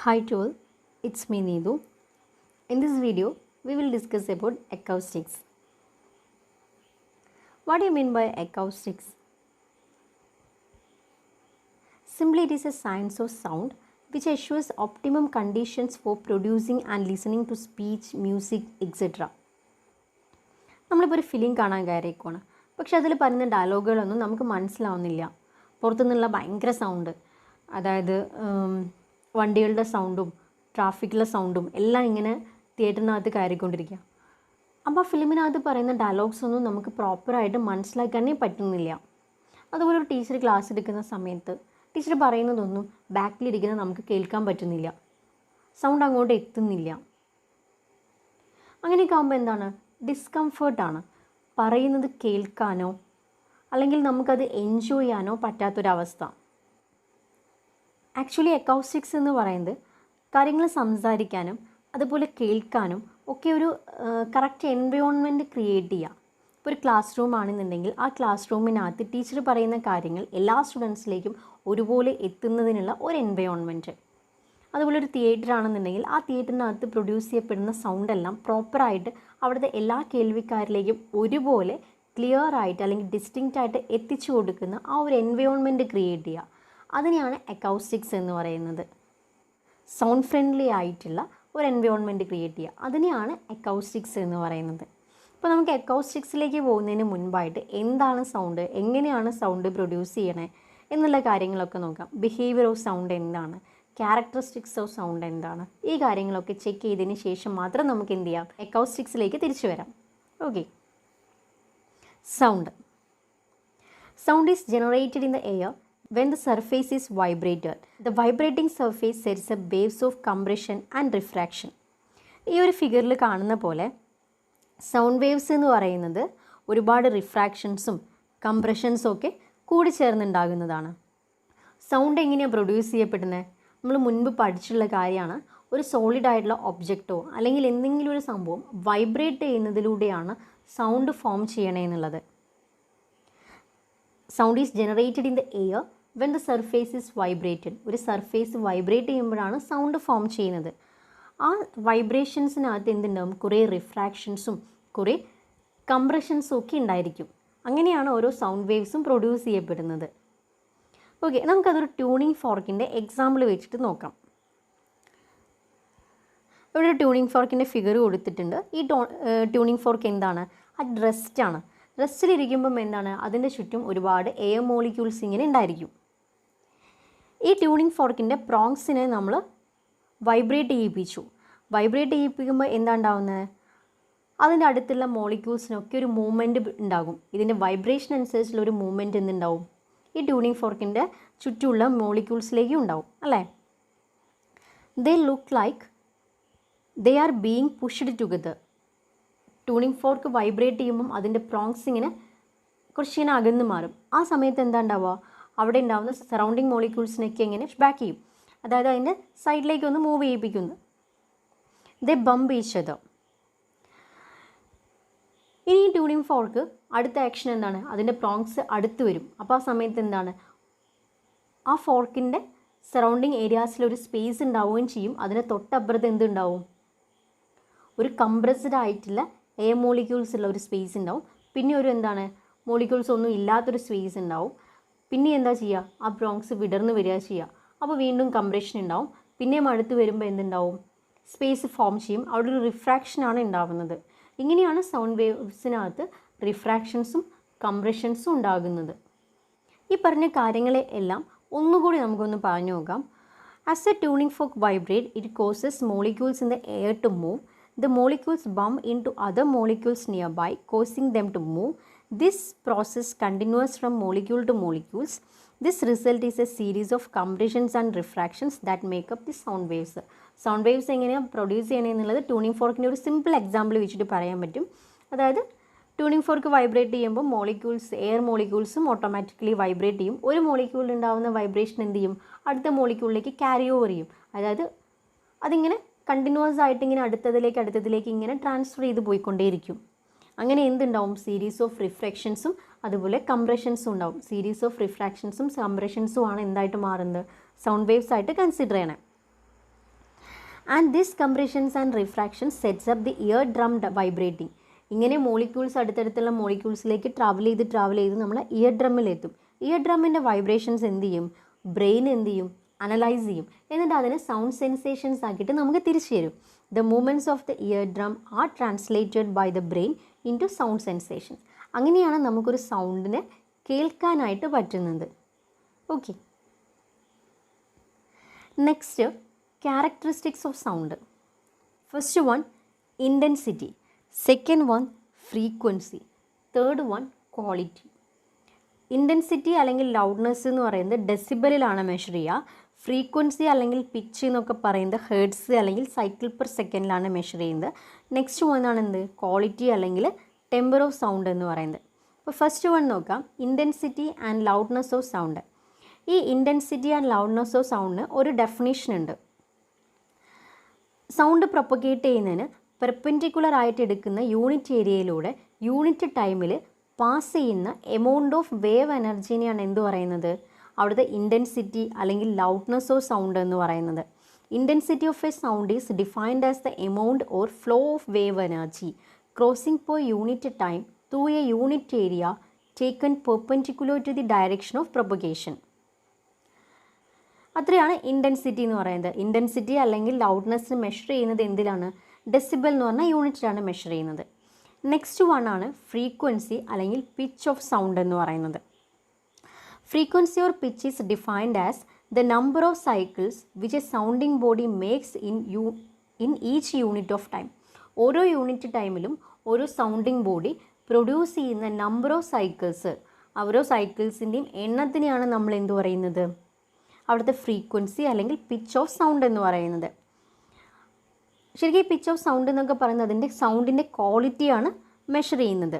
Hi to all, it's me Needu. In this video, we will discuss about acoustics. What do you mean by acoustics? Simply, it is a science of sound which assures optimum conditions for producing and listening to speech, music, etc. നമ്മളിപ്പോൾ ഒരു film കാണാൻ കയറിയേക്കുവാണ്. പക്ഷെ അതിൽ പറയുന്ന ഡയലോഗുകളൊന്നും നമുക്ക് മനസ്സിലാവുന്നില്ല. പുറത്തുനിന്നുള്ള ഭയങ്കര സൗണ്ട്, അതായത് വണ്ടികളുടെ സൗണ്ടും ട്രാഫിക്കിലെ സൗണ്ടും എല്ലാം ഇങ്ങനെ തിയേറ്ററിനകത്ത് കയറിക്കൊണ്ടിരിക്കുക. അപ്പോൾ ആ ഫിലിമിനകത്ത് പറയുന്ന ഡയലോഗ്സ് ഒന്നും നമുക്ക് പ്രോപ്പറായിട്ട് മനസ്സിലാക്കാനേ പറ്റുന്നില്ല. അതുപോലെ ഒരു ടീച്ചർ ക്ലാസ് എടുക്കുന്ന സമയത്ത് ടീച്ചർ പറയുന്നതൊന്നും ബാക്കിലിരിക്കുന്ന നമുക്ക് കേൾക്കാൻ പറ്റുന്നില്ല, സൗണ്ട് അങ്ങോട്ട് എത്തുന്നില്ല. അങ്ങനെയൊക്കെ ആകുമ്പോൾ എന്താണ്, ഡിസ്കംഫേർട്ടാണ്. പറയുന്നത് കേൾക്കാനോ അല്ലെങ്കിൽ നമുക്കത് എൻജോയ് ചെയ്യാനോ പറ്റാത്തൊരവസ്ഥ. ആക്ച്വലി അക്കൗസ്റ്റിക്സ് എന്ന് പറയുന്നത് കാര്യങ്ങൾ സംസാരിക്കാനും അതുപോലെ കേൾക്കാനും ഒക്കെ ഒരു കറക്റ്റ് എൻവയോൺമെൻറ്റ് ക്രിയേറ്റ് ചെയ്യുക. ഇപ്പോൾ ഒരു ക്ലാസ് റൂം ആണെന്നുണ്ടെങ്കിൽ ആ ക്ലാസ് റൂമിനകത്ത് ടീച്ചർ പറയുന്ന കാര്യങ്ങൾ എല്ലാ സ്റ്റുഡൻസിലേക്കും ഒരുപോലെ എത്തുന്നതിനുള്ള ഒരു എൻവയോൺമെൻറ്റ്. അതുപോലെ ഒരു തിയേറ്റർ ആണെന്നുണ്ടെങ്കിൽ ആ തിയേറ്ററിനകത്ത് പ്രൊഡ്യൂസ് ചെയ്യപ്പെടുന്ന സൗണ്ടെല്ലാം പ്രോപ്പറായിട്ട് അവിടുത്തെ എല്ലാ കേൾവിക്കാരിലേക്കും ഒരുപോലെ ക്ലിയർ ആയിട്ട് അല്ലെങ്കിൽ ഡിസ്റ്റിങ്ക്റ്റ് ആയിട്ട് എത്തിച്ചു കൊടുക്കുന്ന ആ ഒരു എൻവയോൺമെൻറ്റ് ക്രിയേറ്റ് ചെയ്യുക. അതിനെയാണ് അക്കൗസ്റ്റിക്സ് എന്ന് പറയുന്നത്. സൗണ്ട് ഫ്രണ്ട്ലി ആയിട്ടുള്ള ഒരു എൻവയോൺമെൻറ്റ് ക്രിയേറ്റ് ചെയ്യുക, അതിനെയാണ് അക്കൗസ്റ്റിക്സ് എന്ന് പറയുന്നത്. അപ്പോൾ നമുക്ക് അക്കൗസ്റ്റിക്സിലേക്ക് പോകുന്നതിന് മുൻപായിട്ട് എന്താണ് സൗണ്ട്, എങ്ങനെയാണ് സൗണ്ട് പ്രൊഡ്യൂസ് ചെയ്യണേ എന്നുള്ള കാര്യങ്ങളൊക്കെ നോക്കാം. ബിഹേവിയർ ഓഫ് സൗണ്ട് എന്താണ്, ക്യാരക്ടറിസ്റ്റിക്സ് ഓഫ് സൗണ്ട് എന്താണ്, ഈ കാര്യങ്ങളൊക്കെ ചെക്ക് ചെയ്തതിന് ശേഷം മാത്രം നമുക്ക് എന്ത് ചെയ്യാം, അക്കൗസ്റ്റിക്സിലേക്ക് തിരിച്ചു വരാം. Okay, sound is generated in the air when the surface is vibrated. The vibrating surface sets up waves of compression and refraction. ഈ ഒരു ഫിഗറിൽ കാണുന്ന പോലെ സൗണ്ട് വേവ്സ് എന്ന് പറയുന്നത് ഒരുപാട് റിഫ്രാക്ഷൻസും കംപ്രഷൻസും ഒക്കെ കൂടി ചേർന്നുണ്ടാകുന്നതാണ്. സൗണ്ട് എങ്ങനെയാണ് പ്രൊഡ്യൂസ് ചെയ്യപ്പെടുന്നത്? നമ്മൾ മുൻപ് പഠിച്ചിട്ടുള്ള കാര്യമാണ്. ഒരു സോളിഡ് ആയിട്ടുള്ള ഒബ്ജക്റ്റോ അല്ലെങ്കിൽ എന്തെങ്കിലും ഒരു സംഭവം വൈബ്രേറ്റ് ചെയ്യുന്നതിലൂടെയാണ് സൗണ്ട് ഫോം ചെയ്യണേ എന്നുള്ളത്. Sound is generated in the air when the surface is vibrated. ഒരു സർഫേസ് വൈബ്രേറ്റ് ചെയ്യുമ്പോഴാണ് സൗണ്ട് ഫോം ചെയ്യുന്നത്. ആ വൈബ്രേഷൻസിനകത്ത് എന്തുണ്ടാവും, കുറേ റിഫ്രാക്ഷൻസും കുറേ കംപ്രഷൻസും ഒക്കെ ഉണ്ടായിരിക്കും. അങ്ങനെയാണ് ഓരോ സൗണ്ട് വേവ്സും പ്രൊഡ്യൂസ് ചെയ്യപ്പെടുന്നത്. ഓക്കെ, നമുക്കതൊരു ട്യൂണിങ് ഫോർക്കിൻ്റെ എക്സാമ്പിൾ വെച്ചിട്ട് നോക്കാം. ഇവിടെ ഒരു ട്യൂണിങ് ഫോർക്കിൻ്റെ ഫിഗർ കൊടുത്തിട്ടുണ്ട്. ഈ ട്യൂണിങ് ഫോർക്ക് എന്താണ്, അത് റെസ്റ്റാണ്. റെസ്റ്റിലിരിക്കുമ്പം എന്താണ്, അതിൻ്റെ ചുറ്റും ഒരുപാട് എയർ മോളിക്യൂൾസ് ഇങ്ങനെ ഉണ്ടായിരിക്കും. ഈ ട്യൂണിങ് ഫോർക്കിൻ്റെ പ്രോങ്സിനെ നമ്മൾ വൈബ്രേറ്റ് ചെയ്യിപ്പിച്ചു. വൈബ്രേറ്റ് ചെയ്യിപ്പിക്കുമ്പോൾ എന്താ ഉണ്ടാവുന്നത്, അതിൻ്റെ അടുത്തുള്ള മോളിക്യൂൾസിനൊക്കെ ഒരു മൂവ്മെൻറ്റ് ഉണ്ടാകും. ഇതിൻ്റെ വൈബ്രേഷൻ അനുസരിച്ചുള്ള ഒരു മൂവ്മെൻറ്റ് എന്തുണ്ടാവും, ഈ ട്യൂണിങ് ഫോർക്കിൻ്റെ ചുറ്റുമുള്ള മോളിക്യൂൾസിലേക്കും ഉണ്ടാവും, അല്ലേ? They look like they are being pushed together. Tuning fork vibrate ചെയ്യുമ്പം അതിൻ്റെ പ്രോങ്സ് ഇങ്ങനെ കുറച്ചിങ്ങനെ അകന്ന് മാറും. ആ സമയത്ത് എന്താ ഉണ്ടാവുക, അവിടെ ഉണ്ടാവുന്ന സറൗണ്ടിങ് മോളിക്യൂൾസിനൊക്കെ ഇങ്ങനെ ബാക്ക് ചെയ്യും, അതായത് അതിൻ്റെ സൈഡിലേക്ക് ഒന്ന് മൂവ് ചെയ്യിപ്പിക്കുന്നു. ദേ ബംപ് ഈച്ച് അതർ. ഇനി ഈ ട്യൂണിങ് ഫോർക്ക് അടുത്ത ആക്ഷൻ എന്താണ്, അതിൻ്റെ പ്രോങ്സ് അടുത്ത് വരും. അപ്പോൾ ആ സമയത്ത് എന്താണ്, ആ ഫോർക്കിൻ്റെ സറൗണ്ടിങ് ഏരിയാസിലൊരു സ്പേസ് ഉണ്ടാവുകയും ചെയ്യും. അതിന് തൊട്ടപ്പുറത്ത് എന്തുണ്ടാവും, ഒരു കംപ്രസ്ഡ് ആയിട്ടുള്ള എയർ മോളിക്യൂൾസ് ഉള്ള ഒരു സ്പേസ് ഉണ്ടാവും. പിന്നെ ഒരു എന്താണ്, മോളിക്യൂൾസ് ഒന്നും ഇല്ലാത്തൊരു സ്പേസ് ഉണ്ടാവും. പിന്നെ എന്താ ചെയ്യുക, ആ പ്രോങ്സ് വിടർന്ന് വരിക ചെയ്യുക. അപ്പോൾ വീണ്ടും കംപ്രഷൻ ഉണ്ടാവും. പിന്നെയും അടുത്ത് വരുമ്പോൾ എന്തുണ്ടാവും, സ്പേസ് ഫോം ചെയ്യും. അവിടെ ഒരു റിഫ്രാക്ഷനാണ് ഉണ്ടാകുന്നത്. ഇങ്ങനെയാണ് സൗണ്ട് വേവ്സിനകത്ത് റിഫ്രാക്ഷൻസും കംപ്രഷൻസും ഉണ്ടാകുന്നത്. ഈ പറഞ്ഞ കാര്യങ്ങളെ എല്ലാം ഒന്നുകൂടി നമുക്കൊന്ന് പറഞ്ഞു നോക്കാം. As a tuning fork vibrate, it causes molecules in the air to move. The molecules bump into other molecules nearby, causing them to move. This process continues from molecule to molecules. This result is a series of compressions and refractions that make up the sound waves. Sound waves എങ്ങനെയാണ് produce ചെയ്യണമെന്നുള്ളത് tuning ഫോർക്കിൻ്റെ ഒരു simple example വെച്ചിട്ട് പറയാൻ പറ്റും. അതായത് tuning fork vibrate ചെയ്യുമ്പോൾ molecules, air മോളിക്യൂൾസും automatically vibrate ചെയ്യും. ഒരു മോളിക്യൂളിൽ ഉണ്ടാകുന്ന വൈബ്രേഷൻ എന്ത് ചെയ്യും, അടുത്ത മോളിക്യൂളിലേക്ക് ക്യാരി ഓവർ ചെയ്യും. അതായത് അതിങ്ങനെ കണ്ടിന്യൂസ് ആയിട്ട് ഇങ്ങനെ അടുത്തതിലേക്ക് ഇങ്ങനെ ട്രാൻസ്ഫർ ചെയ്ത് പോയിക്കൊണ്ടേയിരിക്കും. അങ്ങനെ എന്തുണ്ടാവും, സീരീസ് ഓഫ് റിഫ്രാക്ഷൻസും അതുപോലെ കംപ്രഷൻസും ഉണ്ടാവും. സീരീസ് ഓഫ് റിഫ്രാക്ഷൻസും കംപ്രഷൻസും ആണ് എന്തായിട്ട് മാറുന്നത്, സൗണ്ട് വേവ്സ് ആയിട്ട് കൺസിഡർ ചെയ്യണേ. And this compressions and refraction sets up the ear drum vibrating. ഇങ്ങനെ മോളിക്യൂൾസ് അടുത്തടുത്തുള്ള മോളിക്യൂൾസിലേക്ക് ട്രാവൽ ചെയ്ത് നമ്മൾ ഇയർ ഡ്രമ്മിലെത്തും. ഇയർ ഡ്രമ്മിൻ്റെ വൈബ്രേഷൻസ് എന്ത് ചെയ്യും? ബ്രെയിൻ എന്ത് ചെയ്യും? അനലൈസ് ചെയ്യും. എന്നിട്ട് അതിനെ സൗണ്ട് സെൻസേഷൻസ് ആക്കിയിട്ട് നമുക്ക് തിരിച്ചു തരും. The movements of the ear drum are translated by the brain into sound sensations. അങ്ങനെയാണ് നമുക്കൊരു സൗണ്ടിനെ കേൾക്കാനായിട്ട് പറ്റുന്നത്. Okay, next characteristics of sound. First one intensity, second one frequency, third one quality. Intensity അല്ലെങ്കിൽ ലൗഡ്നെസ് എന്ന് പറയുന്നത് ഡെസിബലിലാണ് measure ചെയ്യുക. ഫ്രീക്വൻസി അല്ലെങ്കിൽ പിച്ച് എന്നൊക്കെ പറയുന്നത് ഹെർട്സ് അല്ലെങ്കിൽ സൈക്കിൾ പെർ സെക്കൻഡിലാണ് മെഷർ ചെയ്യുന്നത്. നെക്സ്റ്റ് വണ്ണാണ് എന്ത്? ക്വാളിറ്റി അല്ലെങ്കിൽ ടെമ്പർ ഓഫ് സൗണ്ട് എന്ന് പറയുന്നത്. അപ്പോൾ ഫസ്റ്റ് വൺ നോക്കാം, intensity and loudness of sound. ഈ ഇൻറ്റൻസിറ്റി ആൻഡ് ലൗഡ്നെസ് ഓഫ് സൗണ്ടിന് ഒരു ഡെഫിനേഷൻ ഉണ്ട്. സൗണ്ട് പ്രൊപ്പഗേറ്റ് ചെയ്യുന്നതിന് പെർപെൻഡിക്കുലർ ആയിട്ട് എടുക്കുന്ന യൂണിറ്റ് ഏരിയയിലൂടെ യൂണിറ്റ് ടൈമിൽ പാസ് ചെയ്യുന്ന എമൗണ്ട് ഓഫ് വേവ് എനർജീനെയാണ് എന്ത് പറയുന്നത്? അവിടുത്തെ ഇൻറ്റൻസിറ്റി അല്ലെങ്കിൽ ലൗഡ്നെസ് ഓഫ് സൗണ്ട് എന്ന് പറയുന്നത്. Intensity of a sound is defined as the amount or flow of wave energy crossing per unit time through a unit area taken perpendicular to the direction of propagation. അത്രയാണ് intensity എന്ന് പറയുന്നത്. Intensity അല്ലെങ്കിൽ loudness measure ചെയ്യുന്നത് എന്തിലാണ്? Decibel എന്ന് പറഞ്ഞാൽ യൂണിറ്റിലാണ് measure ചെയ്യുന്നത്. Next one ആണ് frequency അല്ലെങ്കിൽ പിച്ച് ഓഫ് സൗണ്ട് എന്ന് പറയുന്നത്. Frequency or pitch is defined as the number of cycles which A sounding body makes in each unit of time. ഓരോ യൂണിറ്റ് ടൈമിലും ഓരോ സൗണ്ടിങ് ബോഡി പ്രൊഡ്യൂസ് ചെയ്യുന്ന number of cycles, ഓരോ സൈക്കിൾസിൻ്റെയും എണ്ണത്തിനെയാണ് നമ്മൾ എന്ത് പറയുന്നത്? അവിടുത്തെ ഫ്രീക്വൻസി അല്ലെങ്കിൽ പിച്ച് ഓഫ് സൗണ്ട് എന്ന് പറയുന്നത്. ശരിക്കും ഈ പിച്ച് ഓഫ് സൗണ്ട് എന്നൊക്കെ പറയുന്നത് അതിൻ്റെ സൗണ്ടിൻ്റെ ക്വാളിറ്റിയാണ് മെഷർ ചെയ്യുന്നത്.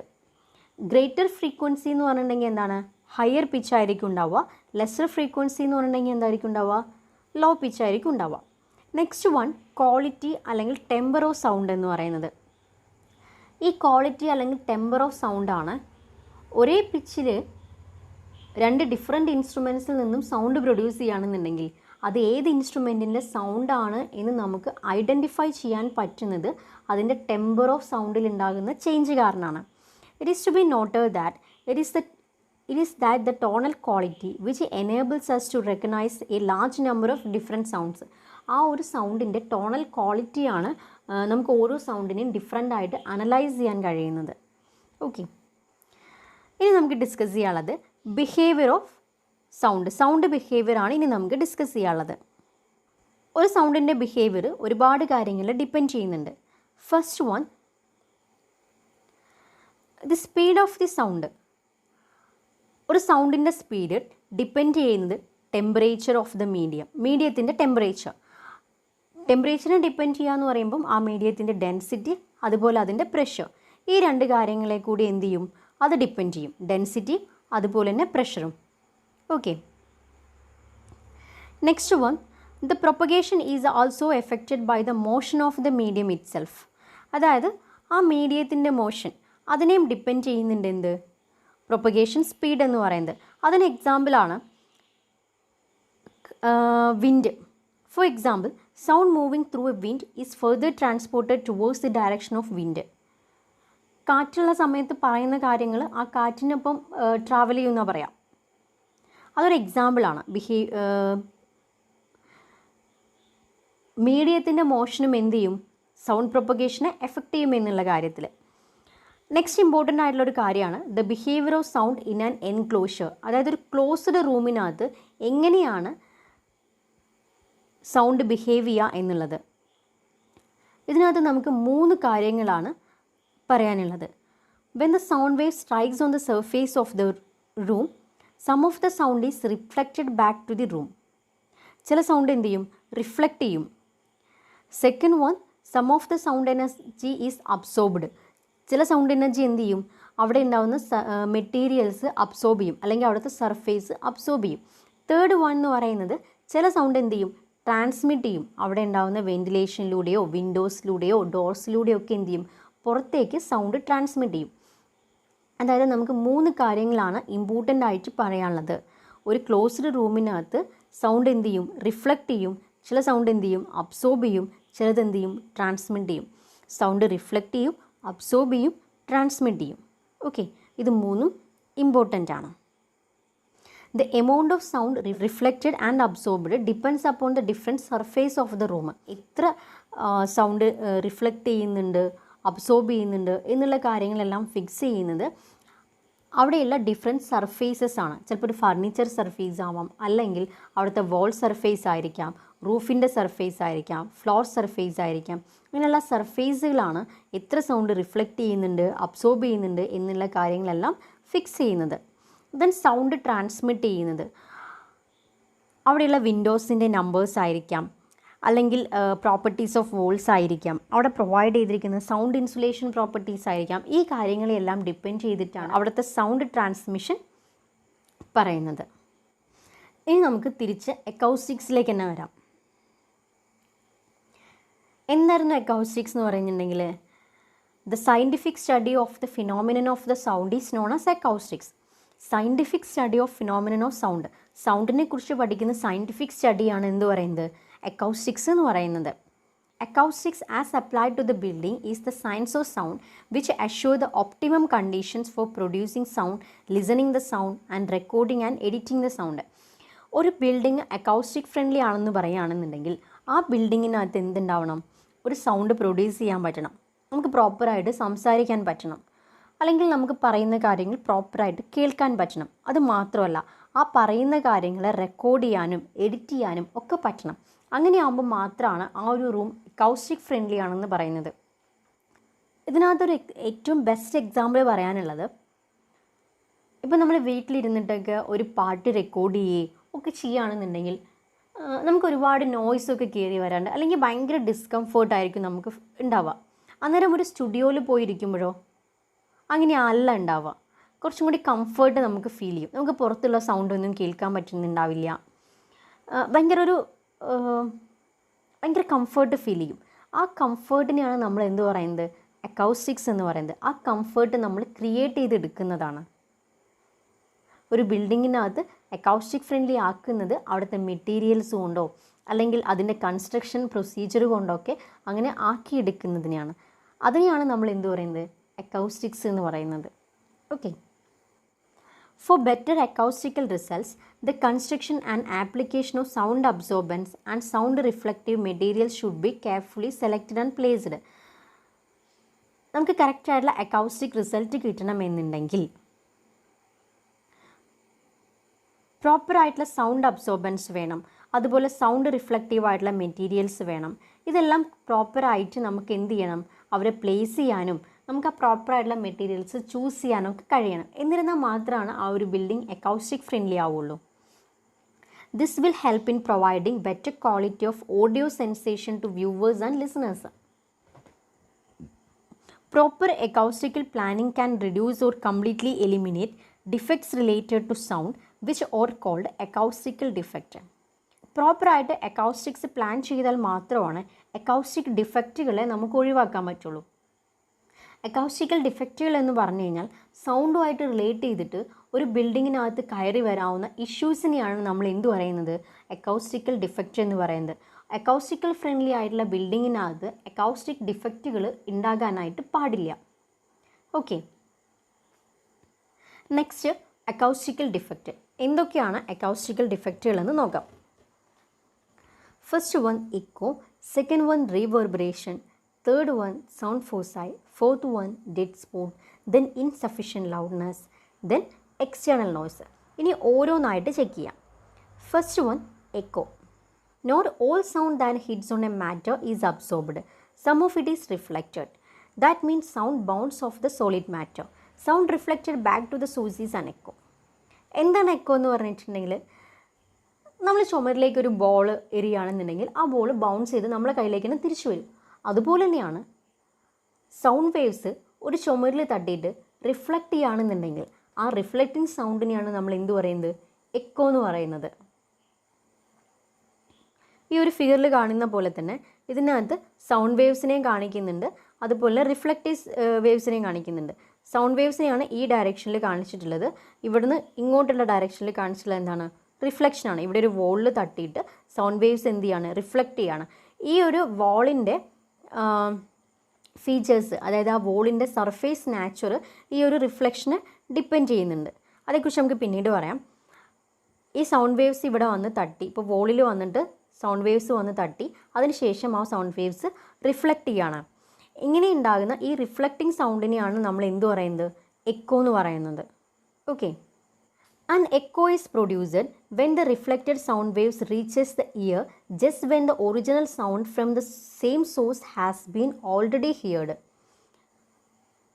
ഗ്രേറ്റർ ഫ്രീക്വൻസി എന്ന് പറഞ്ഞിട്ടുണ്ടെങ്കിൽ എന്താണ്? ഹയർ പിച്ച് ആയിരിക്കും ഉണ്ടാവുക. ലെസ്സർ ഫ്രീക്വൻസി എന്ന് പറഞ്ഞിട്ടുണ്ടെങ്കിൽ എന്തായിരിക്കും ഉണ്ടാവുക? ലോ പിച്ച് ആയിരിക്കും ഉണ്ടാവുക. നെക്സ്റ്റ് വൺ ക്വാളിറ്റി അല്ലെങ്കിൽ ടെമ്പർ ഓഫ് സൗണ്ട് എന്ന് പറയുന്നത്. ഈ ക്വാളിറ്റി അല്ലെങ്കിൽ ടെമ്പർ ഓഫ് സൗണ്ടാണ് ഒരേ പിച്ചിൽ രണ്ട് ഡിഫറെൻറ്റ് ഇൻസ്ട്രുമെൻസിൽ നിന്നും സൗണ്ട് പ്രൊഡ്യൂസ് ചെയ്യുകയാണെന്നുണ്ടെങ്കിൽ അത് ഏത് ഇൻസ്ട്രുമെൻറ്റിൻ്റെ സൗണ്ടാണ് എന്ന് നമുക്ക് ഐഡൻറ്റിഫൈ ചെയ്യാൻ പറ്റുന്നത് അതിൻ്റെ ടെമ്പർ ഓഫ് സൗണ്ടിൽ ഉണ്ടാകുന്ന ചേഞ്ച് കാരണമാണ്. It is to be noted that it is that the tonal quality which enables us to recognize a large number of different sounds. ആ ഒരു സൗണ്ടിൻ്റെ ടോണൽ ക്വാളിറ്റിയാണ് നമുക്ക് ഓരോ സൗണ്ടിനെയും ഡിഫറെൻ്റ് ആയിട്ട് അനലൈസ് ചെയ്യാൻ കഴിയുന്നത്. ഓക്കെ, ഇനി നമുക്ക് ഡിസ്കസ് ചെയ്യാനുള്ളത് behaviour of sound. Sound behaviour ആണ് ഇനി നമുക്ക് ഡിസ്കസ് ചെയ്യാനുള്ളത്. ഒരു സൗണ്ടിൻ്റെ ബിഹേവിയർ ഒരുപാട് കാര്യങ്ങളിൽ ഡിപ്പെൻഡ് ചെയ്യുന്നുണ്ട്. First one, the speed of the sound. ഒരു സൗണ്ടിൻ്റെ സ്പീഡ് ഡിപ്പെൻഡ് ചെയ്യുന്നത് ടെമ്പറേച്ചർ ഓഫ് ദ മീഡിയത്തിൻ്റെ ടെമ്പറേച്ചറിനെ ഡിപ്പെൻഡ് ചെയ്യുക എന്ന് പറയുമ്പം ആ മീഡിയത്തിൻ്റെ ഡെൻസിറ്റി അതുപോലെ അതിൻ്റെ പ്രഷർ, ഈ രണ്ട് കാര്യങ്ങളെ കൂടി എന്ത് ചെയ്യും? അത് ഡിപ്പെൻഡ് ചെയ്യും. ഡെൻസിറ്റി അതുപോലെ തന്നെ പ്രഷറും. Okay, next one, the propagation is also affected by the motion of the medium itself. അതായത് ആ മീഡിയത്തിൻ്റെ മോഷൻ അതിനെയും ഡിപ്പെൻഡ് ചെയ്യുന്നുണ്ട് എന്ത്? പ്രൊപ്പഗേഷൻ സ്പീഡ് എന്ന് പറയുന്നത്. അതിന് എക്സാമ്പിളാണ് wind. For example, sound moving through a wind is further transported towards the direction of wind. കാറ്റുള്ള സമയത്ത് പറയുന്ന കാര്യങ്ങൾ ആ കാറ്റിനൊപ്പം ട്രാവൽ ചെയ്യുമെന്ന് പറയാം. അതൊരു എക്സാമ്പിളാണ്. മീഡിയത്തിൻ്റെ മോഷനും എന്ത് ചെയ്യും? സൗണ്ട് പ്രൊപ്പഗേഷനെ എഫക്റ്റ് ചെയ്യുമെന്നുള്ള കാര്യത്തിൽ. നെക്സ്റ്റ് ഇമ്പോർട്ടൻ്റ് ആയിട്ടുള്ളൊരു കാര്യമാണ് the behaviour of sound in an enclosure. അതായത് ഒരു ക്ലോസ്ഡ് റൂമിനകത്ത് എങ്ങനെയാണ് സൗണ്ട് ബിഹേവ് ചെയ്യുക എന്നുള്ളത്. ഇതിനകത്ത് നമുക്ക് 3 കാര്യങ്ങളാണ് പറയാനുള്ളത്. When the sound wave strikes on the surface of the room, some of the sound is reflected back to the room. ചില സൗണ്ട് എന്ത് ചെയ്യും? റിഫ്ലക്റ്റ് ചെയ്യും. Second one, some of the sound energy is absorbed. ചില sound energy എന്ത് ചെയ്യും? അവിടെ ഉണ്ടാകുന്ന materials absorb ചെയ്യും, അല്ലെങ്കിൽ അവിടുത്തെ സർഫേസ് അബ്സോർബ് ചെയ്യും. തേർഡ് വൺ എന്ന് പറയുന്നത് ചില സൗണ്ട് എന്ത് ചെയ്യും? ട്രാൻസ്മിറ്റ് ചെയ്യും. അവിടെ ഉണ്ടാകുന്ന വെന്റിലേഷനിലൂടെയോ വിൻഡോസിലൂടെയോ ഡോർസിലൂടെയോ ഒക്കെ എന്ത് ചെയ്യും? പുറത്തേക്ക് സൗണ്ട് ട്രാൻസ്മിറ്റ് ചെയ്യും. അതായത് നമുക്ക് 3 കാര്യങ്ങളാണ് ഇമ്പോർട്ടൻ്റ് ആയിട്ട് പറയാനുള്ളത്. ഒരു ക്ലോസ്ഡ് റൂമിനകത്ത് സൗണ്ട് എന്ത് ചെയ്യും? റിഫ്ലക്റ്റ് ചെയ്യും. ചില സൗണ്ട് എന്ത് ചെയ്യും? അബ്സോർബ് ചെയ്യും. ചിലത് എന്ത് ചെയ്യും, ട്രാൻസ്മിറ്റ് ചെയ്യും. സൗണ്ട് റിഫ്ലക്റ്റ് ചെയ്യും, അബ്സോർബ് ചെയ്യും, ട്രാൻസ്മിറ്റ് ചെയ്യും. ഓക്കെ, ഇത് മൂന്നും ഇമ്പോർട്ടൻ്റ് ആണ്. The amount of sound reflected and absorbed depends upon the different surface of the room. എത്ര സൗണ്ട് റിഫ്ലക്റ്റ് ചെയ്യുന്നുണ്ട്, അബ്സോർബ് ചെയ്യുന്നുണ്ട് എന്നുള്ള കാര്യങ്ങളെല്ലാം ഫിക്സ് ചെയ്യുന്നത് അവിടെയുള്ള ഡിഫറെൻറ്റ് സർഫേസസ് ആണ്. ചിലപ്പോൾ ഒരു ഫർണിച്ചർ സർഫേസ് ആവാം, അല്ലെങ്കിൽ അവിടുത്തെ വാൾ സർഫേസ് ആയിരിക്കാം, റൂഫിൻ്റെ സർഫേസ് ആയിരിക്കാം, ഫ്ലോർ സർഫേസ് ആയിരിക്കാം. അങ്ങനെയുള്ള സർഫേസുകളാണ് എത്ര സൗണ്ട് റിഫ്ലക്റ്റ് ചെയ്യുന്നുണ്ട്, അബ്സോർബ് ചെയ്യുന്നുണ്ട് എന്നുള്ള കാര്യങ്ങളെല്ലാം ഫിക്സ് ചെയ്യുന്നത്. ദെൻ സൗണ്ട് ട്രാൻസ്മിറ്റ് ചെയ്യുന്നത് അവിടെയുള്ള വിൻഡോസിൻ്റെ നമ്പേഴ്സ് ആയിരിക്കാം, അല്ലെങ്കിൽ പ്രോപ്പർട്ടീസ് ഓഫ് വോൾസ് ആയിരിക്കാം, അവിടെ പ്രൊവൈഡ് ചെയ്തിരിക്കുന്ന സൗണ്ട് ഇൻസുലേഷൻ പ്രോപ്പർട്ടീസ് ആയിരിക്കാം. ഈ കാര്യങ്ങളെല്ലാം ഡിപ്പെൻഡ് ചെയ്തിട്ടാണ് അവിടുത്തെ സൗണ്ട് ട്രാൻസ്മിഷൻ പറയുന്നത്. ഇനി നമുക്ക് തിരിച്ച് അക്കൗസ്റ്റിക്സിലേക്ക് തന്നെ വരാം. എന്തായിരുന്നു അക്കൗസ്റ്റിക്സ് എന്ന് പറയുന്നുണ്ടെങ്കിൽ, the scientific study of the phenomenon of the sound is known as acoustics. Scientific study of phenomenon of sound, സൗണ്ടിനെ കുറിച്ച് പഠിക്കുന്ന സയൻറ്റിഫിക് സ്റ്റഡിയാണ് എന്ത് പറയുന്നത്, അക്കൗസ്റ്റിക്സ് എന്ന് പറയുന്നത്. Acoustics as applied to the building is the science of sound which assure the optimum conditions for producing sound, listening the sound and recording and editing the sound. ഒരു building acoustic friendly ആണെന്ന് പറയുകയാണെന്നുണ്ടെങ്കിൽ ആ ബിൽഡിങ്ങിനകത്ത് എന്തുണ്ടാവണം, ഒരു sound produce ചെയ്യാൻ പറ്റണം, നമുക്ക് പ്രോപ്പറായിട്ട് സംസാരിക്കാൻ പറ്റണം, അല്ലെങ്കിൽ നമുക്ക് പറയുന്ന കാര്യങ്ങൾ പ്രോപ്പറായിട്ട് കേൾക്കാൻ പറ്റണം. അത് മാത്രമല്ല, ആ പറയുന്ന കാര്യങ്ങളെ റെക്കോർഡ് ചെയ്യാനും എഡിറ്റ് ചെയ്യാനും ഒക്കെ പറ്റണം. അങ്ങനെയാകുമ്പോൾ മാത്രമാണ് ആ ഒരു റൂം അക്കൗസ്റ്റിക് ഫ്രണ്ട്ലി ആണെന്ന് പറയുന്നത്. ഇതിനകത്തൊരു ഏറ്റവും ബെസ്റ്റ് എക്സാമ്പിൾ പറയാനുള്ളത്, ഇപ്പം നമ്മൾ വീട്ടിലിരുന്നിട്ടൊക്കെ ഒരു പാട്ട് റെക്കോർഡ് ചെയ്യുകയും ഒക്കെ ചെയ്യുകയാണെന്നുണ്ടെങ്കിൽ നമുക്ക് ഒരുപാട് നോയ്സൊക്കെ കയറി വരാണ്ട്, അല്ലെങ്കിൽ ഭയങ്കര ഡിസ്കംഫേർട്ടായിരിക്കും നമുക്ക് ഉണ്ടാവുക. അന്നേരം ഒരു സ്റ്റുഡിയോയിൽ പോയിരിക്കുമ്പോഴോ അങ്ങനെയല്ല ഉണ്ടാവുക. കുറച്ചും കൂടി കംഫേർട്ട് നമുക്ക് ഫീൽ ചെയ്യും. നമുക്ക് പുറത്തുള്ള സൗണ്ടൊന്നും കേൾക്കാൻ പറ്റുന്നുണ്ടാവില്ല. ഭയങ്കര കംഫേർട്ട് ഫീൽ ചെയ്യും. ആ കംഫേർട്ടിനെയാണ് നമ്മൾ എന്ത് പറയുന്നത്, അക്കൗസ്റ്റിക്സ് എന്ന് പറയുന്നത്. ആ കംഫേർട്ട് നമ്മൾ ക്രിയേറ്റ് ചെയ്തെടുക്കുന്നതാണ്. ഒരു ബിൽഡിങ്ങിനകത്ത് അക്കൗസ്റ്റിക് ഫ്രണ്ട്ലി ആക്കുന്നത് അവിടുത്തെ മെറ്റീരിയൽസ് കൊണ്ടോ അല്ലെങ്കിൽ അതിൻ്റെ കൺസ്ട്രക്ഷൻ പ്രൊസീജിയർ കൊണ്ടൊക്കെ അങ്ങനെ ആക്കിയെടുക്കുന്നതിനെയാണ്. അതിനെയാണ് നമ്മൾ എന്ത് പറയുന്നത്, അക്കൗസ്റ്റിക്സ് എന്ന് പറയുന്നത്. Okay, for better acoustical results, the construction and application of sound absorbance and sound reflective materials should be carefully selected and placed. നമുക്ക് കറക്റ്റായിട്ടുള്ള അക്കൗസ്റ്റിക് റിസൾട്ട് കിട്ടണമെന്നുണ്ടെങ്കിൽ പ്രോപ്പറായിട്ടുള്ള സൗണ്ട് അബ്സോർബൻസ് വേണം, അതുപോലെ സൗണ്ട് റിഫ്ലക്റ്റീവ് ആയിട്ടുള്ള മെറ്റീരിയൽസ് വേണം. ഇതെല്ലാം പ്രോപ്പറായിട്ട് നമുക്ക് എന്ത് ചെയ്യണം, അവരെ പ്ലേസ് ചെയ്യാനും നമുക്ക് ആ പ്രോപ്പറായിട്ടുള്ള മെറ്റീരിയൽസ് ചൂസ് ചെയ്യാനൊക്കെ കഴിയണം. എന്നിരുന്നാൽ മാത്രമാണ് ആ ഒരു ബിൽഡിംഗ് അക്കൗസ്റ്റിക് ഫ്രണ്ട്ലി ആവുള്ളൂ. This will help in providing better quality of audio sensation to viewers and listeners. Proper acoustical planning can reduce or completely eliminate defects related to sound which are called acoustical defect. പ്രോപ്പറായിട്ട് acoustics plan ചെയ്താൽ മാത്രമാണ് acoustic ഡിഫക്റ്റുകളെ നമുക്ക് ഒഴിവാക്കാൻ പറ്റുള്ളൂ. അക്കൗസ്റ്റിക്കൽ ഡിഫക്റ്റുകൾ എന്ന് പറഞ്ഞു കഴിഞ്ഞാൽ സൗണ്ടുമായിട്ട് റിലേറ്റ് ചെയ്തിട്ട് ഒരു ബിൽഡിങ്ങിനകത്ത് കയറി വരാവുന്ന ഇഷ്യൂസിനെയാണ് നമ്മൾ എന്ത് പറയുന്നത്, അക്കൗസ്റ്റിക്കൽ ഡിഫക്റ്റ് എന്ന് പറയുന്നത്. അക്കൗസ്റ്റിക്കൽ ഫ്രണ്ട്ലി ആയിട്ടുള്ള ബിൽഡിങ്ങിനകത്ത് അക്കൗസ്റ്റിക് ഡിഫക്റ്റുകൾ ഉണ്ടാകാനായിട്ട് പാടില്ല. Okay, next acoustical defect. എന്തൊക്കെയാണ് അക്കൗസ്റ്റിക്കൽ ഡിഫക്റ്റുകൾ എന്ന് നോക്കാം. First one echo, second one reverberation, third one sound FOCI, fourth one dead spot, then insufficient loudness, then external noise. ഇനി ഓരോന്നായിട്ട് ചെക്ക് ചെയ്യാം. First one echo. Not all sound that hits on a matter is absorbed, some of it is reflected. That means sound bounce off the solid matter. Sound reflected back to the source is an echo. എന്താണ് echo എന്ന് പറഞ്ഞിട്ടുണ്ടെങ്കിൽ, നമ്മൾ ചുമരിലേക്ക് ഒരു ball എറിയുകയാണെന്നുണ്ടെങ്കിൽ ആ ball bounce ചെയ്ത് നമ്മളെ കയ്യിലേക്ക് തന്നെ തിരിച്ചു വരും. അതുപോലെ തന്നെയാണ് സൗണ്ട് വേവ്സ് ഒരു ചുമരിൽ തട്ടിയിട്ട് റിഫ്ലക്റ്റ് ചെയ്യുകയാണെന്നുണ്ടെങ്കിൽ ആ റിഫ്ലക്റ്റിംഗ് സൗണ്ടിനെയാണ് നമ്മൾ എന്ത് പറയുന്നത്, എക്കോ എന്ന് പറയുന്നത്. ഈ ഒരു ഫിഗറിൽ കാണുന്ന പോലെ തന്നെ ഇതിനകത്ത് സൗണ്ട് വേവ്സിനെയും കാണിക്കുന്നുണ്ട്, അതുപോലെ റിഫ്ലക്റ്റീവ് വേവ്സിനെയും കാണിക്കുന്നുണ്ട്. സൗണ്ട് വേവ്സിനെയാണ് ഈ ഡയറക്ഷനിൽ കാണിച്ചിട്ടുള്ളത്. ഇവിടുന്ന് ഇങ്ങോട്ടുള്ള ഡയറക്ഷനിൽ കാണിച്ചിട്ടുള്ളത് എന്താണ്, റിഫ്ലക്ഷനാണ്. ഇവിടെ ഒരു വോളിൽ തട്ടിയിട്ട് സൗണ്ട് വേവ്സ് എന്ത് ചെയ്യാണ്, റിഫ്ലക്റ്റ് ചെയ്യാണ്. ഈ ഒരു വോളിൻ്റെ ഫീച്ചേഴ്സ്, അതായത് ആ വോളിൻ്റെ സർഫേസ് നാച്ചർ ഈ ഒരു റിഫ്ലക്ഷന് ഡിപ്പെൻഡ് ചെയ്യുന്നുണ്ട്. അതേക്കുറിച്ച് നമുക്ക് പിന്നീട് പറയാം. ഈ സൗണ്ട് വേവ്സ് ഇവിടെ വന്ന് തട്ടി, ഇപ്പോൾ വോളിൽ വന്നിട്ട് സൗണ്ട് വേവ്സ് വന്ന് തട്ടി, അതിനുശേഷം ആ സൗണ്ട് വേവ്സ് റിഫ്ലക്റ്റ് ചെയ്യാണ്. ഇങ്ങനെ ഉണ്ടാകുന്ന ഈ റിഫ്ലക്റ്റിംഗ് സൗണ്ടിനെയാണ് നമ്മൾ എന്ത് പറയുന്നത്? എക്കോ എന്ന് പറയുന്നത്. Okay. An echo is produced when the reflected sound waves reaches the ear just when the original sound from the same source has been already heard.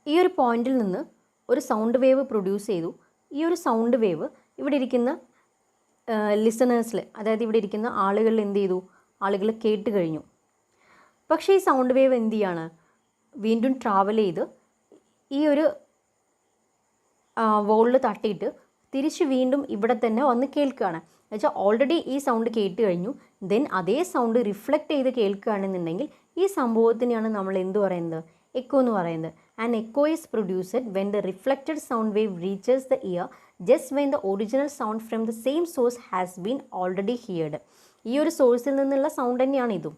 ഈ ഒരു പോയിന്റിൽ നിന്ന് ഒരു സൗണ്ട് വേവ് പ്രൊഡ്യൂസ് ചെയ്തു. ഈ ഒരു സൗണ്ട് വേവ് ഇവിടെ ഇരിക്കുന്ന ലിസണേഴ്സിൽ, അതായത് ഇവിടെ ഇരിക്കുന്ന ആളുകളിൽ എന്ത് ചെയ്തു? ആളുകൾ കേട്ട് കഴിഞ്ഞു. പക്ഷേ ഈ സൗണ്ട് വേവ് എന്ത് ചെയ്യാണ്? വീണ്ടും ട്രാവൽ ചെയ്ത് ഈ ഒരു വോളിൽ തട്ടിയിട്ട് തിരിച്ച് വീണ്ടും ഇവിടെ തന്നെ വന്ന് കേൾക്കുകയാണ്. എന്നുവെച്ചാൽ ഓൾറെഡി ഈ സൗണ്ട് കേട്ട് കഴിഞ്ഞു, ദെൻ അതേ സൗണ്ട് റിഫ്ലക്റ്റ് ചെയ്ത് കേൾക്കുകയാണെന്നുണ്ടെങ്കിൽ ഈ സംഭവത്തിനെയാണ് നമ്മൾ എന്ത് പറയുന്നത്? എക്കോ എന്ന് പറയുന്നത്. And echo is produced when the reflected sound wave reaches the ear just when the original sound from the same source has been already heard. ഈ ഒരു സോഴ്സിൽ നിന്നുള്ള സൗണ്ട് തന്നെയാണ് ഇതും,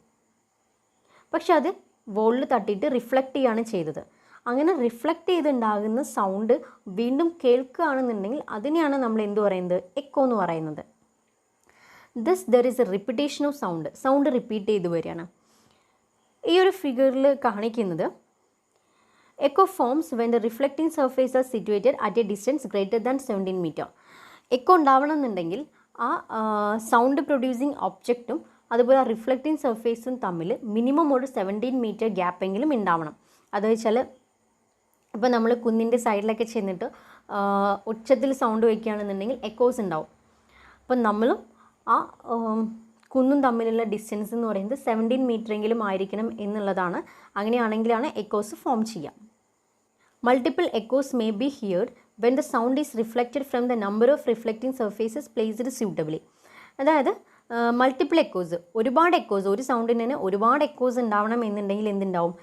പക്ഷെ അത് വോളിൽ തട്ടിയിട്ട് റിഫ്ലക്റ്റ് ചെയ്യാണ് ചെയ്തത്. അങ്ങനെ റിഫ്ലക്റ്റ് ചെയ്തുണ്ടാകുന്ന സൗണ്ട് വീണ്ടും കേൾക്കുകയാണെന്നുണ്ടെങ്കിൽ അതിനെയാണ് നമ്മൾ എന്ത് പറയുന്നത്? എക്കോ എന്ന് പറയുന്നത്. This there is a repetition of sound. Sound repeat ചെയ്ത് വരികയാണ്. ഈ ഒരു ഫിഗറിൽ കാണിക്കുന്നത് echo forms when the reflecting surface are situated at a distance greater than 17 metre. Echo ഉണ്ടാവണമെന്നുണ്ടെങ്കിൽ ആ സൗണ്ട് പ്രൊഡ്യൂസിങ് ഒബ്ജക്റ്റും അതുപോലെ ആ റിഫ്ലക്റ്റിംഗ് സർഫേസും തമ്മിൽ മിനിമം ഒരു 17 മീറ്റർ ഗ്യാപ്പെങ്കിലും ഉണ്ടാവണം. അത് വെച്ചാൽ ഇപ്പോൾ നമ്മൾ കുന്നിൻ്റെ സൈഡിലൊക്കെ ചെന്നിട്ട് ഉച്ചത്തിൽ സൗണ്ട് വയ്ക്കുകയാണെന്നുണ്ടെങ്കിൽ എക്കോസ് ഉണ്ടാവും. അപ്പം നമ്മളും ആ കുന്നും തമ്മിലുള്ള ഡിസ്റ്റൻസ് എന്ന് പറയുന്നത് 17 മീറ്ററെങ്കിലും ആയിരിക്കണം എന്നുള്ളതാണ്. അങ്ങനെയാണെങ്കിലാണ് എക്കോസ് ഫോം ചെയ്യാം. Multiple echoes may be heard when the sound is reflected from the number of reflecting surfaces placed suitably. അതായത് മൾട്ടിപ്പിൾ എക്കോസ്, ഒരുപാട് എക്കോസ്, ഒരു സൗണ്ടിന് തന്നെ ഒരുപാട് എക്കോസ് ഉണ്ടാവണം എന്നുണ്ടെങ്കിൽ എന്തുണ്ടാവും?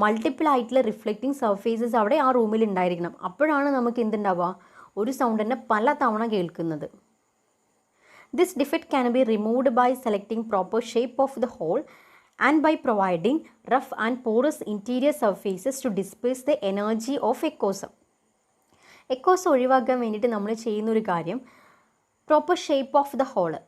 മൾട്ടിപ്പിൾ ആയിട്ടുള്ള റിഫ്ലക്റ്റിംഗ് സർഫേസസ് അവിടെ ആ റൂമിൽ ഉണ്ടായിരിക്കണം. അപ്പോഴാണ് നമുക്ക് എന്തുണ്ടാവുക? ഒരു സൗണ്ട് തന്നെ പല തവണ കേൾക്കുന്നത്. This defect can be removed by selecting proper shape of the hall and by providing rough and porous interior surfaces to disperse the energy of echoes. Echoes ഒഴിവാക്കാൻ വേണ്ടിയിട്ട് നമ്മൾ ചെയ്യുന്നൊരു കാര്യം, proper shape of the hall,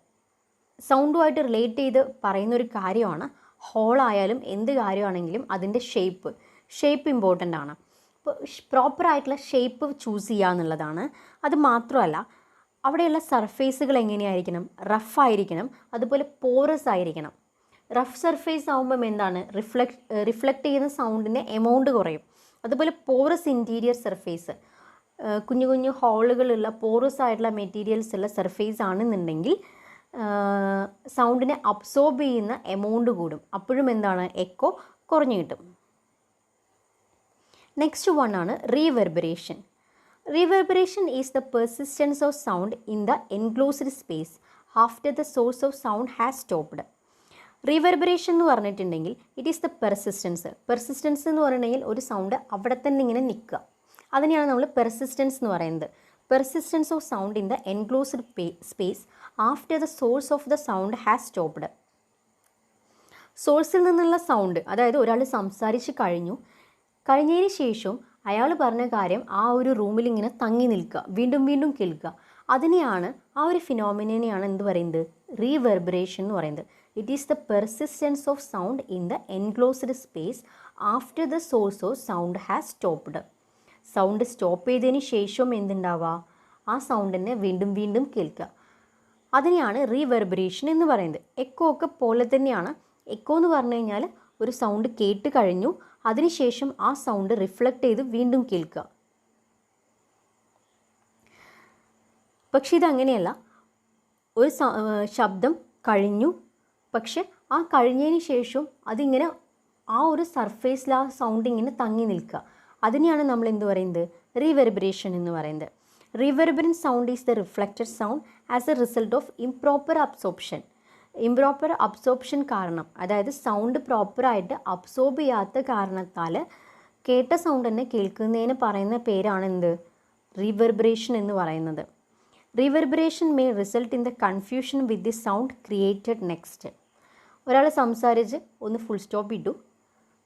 സൗണ്ടുമായിട്ട് relate ചെയ്ത് പറയുന്നൊരു കാര്യമാണ്. ഹോളായാലും എന്ത് കാര്യമാണെങ്കിലും അതിൻ്റെ ഷേപ്പ് ഇമ്പോർട്ടൻ്റ് ആണ്. അപ്പോൾ പ്രോപ്പറായിട്ടുള്ള ഷേപ്പ് ചൂസ് ചെയ്യുക എന്നുള്ളതാണ്. അത് മാത്രമല്ല അവിടെയുള്ള സർഫേസുകൾ എങ്ങനെയായിരിക്കണം? റഫായിരിക്കണം, അതുപോലെ പോറസ് ആയിരിക്കണം. റഫ് സർഫേസ് ആകുമ്പം എന്താണ്? റിഫ്ലക്റ്റ് ചെയ്യുന്ന സൗണ്ടിൻ്റെ എമൗണ്ട് കുറയും. അതുപോലെ പോറസ് ഇൻറ്റീരിയർ സർഫേസ്, കുഞ്ഞു കുഞ്ഞു ഹോളുകളുള്ള പോറസ് ആയിട്ടുള്ള മെറ്റീരിയൽസ് ഉള്ള സർഫേസ് ആണെന്നുണ്ടെങ്കിൽ സൗണ്ടിനെ അബ്സോർബ് ചെയ്യുന്ന എമൗണ്ട് കൂടും. അപ്പോഴും എന്താണ്? എക്കോ കുറഞ്ഞു കിട്ടും. നെക്സ്റ്റ് വൺ ആണ് reverberation. Reverberation is the persistence of sound in the enclosed space after the source of sound has stopped. Reverberation എന്ന് പറഞ്ഞിട്ടുണ്ടെങ്കിൽ ഇറ്റ് ഈസ് ദ പെർസിസ്റ്റൻസ് എന്ന് പറഞ്ഞിട്ടുണ്ടെങ്കിൽ ഒരു സൗണ്ട് അവിടെ തന്നെ ഇങ്ങനെ നിൽക്കുക, അതിനെയാണ് നമ്മൾ പെർസിസ്റ്റൻസ് എന്ന് പറയുന്നത്. Persistence of sound in the enclosed space after the source of the sound has stopped. സോഴ്സിൽ നിന്നുള്ള സൗണ്ട്, അതായത് ഒരാൾ സംസാരിച്ച് കഴിഞ്ഞതിന് ശേഷം അയാൾ പറഞ്ഞ കാര്യം ആ ഒരു റൂമിൽ ഇങ്ങനെ തങ്ങി നിൽക്കുക, വീണ്ടും വീണ്ടും കേൾക്കുക, അതിനെയാണ്, ആ ഒരു ഫിനോമിനയാണ് എന്ത് പറയുന്നത്? റീവെർബറേഷൻ എന്ന് പറയുന്നത്. It is the persistence of sound in the enclosed space after the source of sound has stopped. Sound stop ചെയ്തതിന് ശേഷം എന്തുണ്ടാവുക? ആ സൗണ്ടിനെ വീണ്ടും വീണ്ടും കേൾക്കുക, അതിനെയാണ് റീവെർബറേഷൻ എന്ന് പറയുന്നത്. എക്കോ ഒക്കെ പോലെ തന്നെയാണ്. എക്കോ എന്ന് പറഞ്ഞു കഴിഞ്ഞാൽ ഒരു സൗണ്ട് കേട്ട് കഴിഞ്ഞു, അതിനുശേഷം ആ സൗണ്ട് റിഫ്ലക്റ്റ് ചെയ്ത് വീണ്ടും കേൾക്കുക. പക്ഷെ ഇതങ്ങനെയല്ല. ഒരു ശബ്ദം കഴിഞ്ഞു, പക്ഷെ ആ കഴിഞ്ഞതിന് ശേഷം അതിങ്ങനെ ആ ഒരു സർഫേസിൽ ആ സൗണ്ട് ഇങ്ങനെ തങ്ങി നിൽക്കുക, അതിനെയാണ് നമ്മൾ എന്ത് പറയുന്നത്? റീവെർബറേഷൻ എന്ന് പറയുന്നത്. Reverberant sound is the reflected sound as a result of improper absorption. Improper absorption കാരണം, അതായത് സൗണ്ട് പ്രോപ്പറായിട്ട് അബ്സോർബ് ചെയ്യാത്ത കാരണത്താൽ കേട്ട സൗണ്ട് തന്നെ കേൾക്കുന്നതിന് പറയുന്ന പേരാണ് എന്ത്? റീവെർബറേഷൻ എന്ന് പറയുന്നത്. Reverberation may result in the confusion with the sound created next. ഒരാൾ സംസാരിച്ച് ഒന്ന് ഫുൾ സ്റ്റോപ്പ് ഇട്ടു,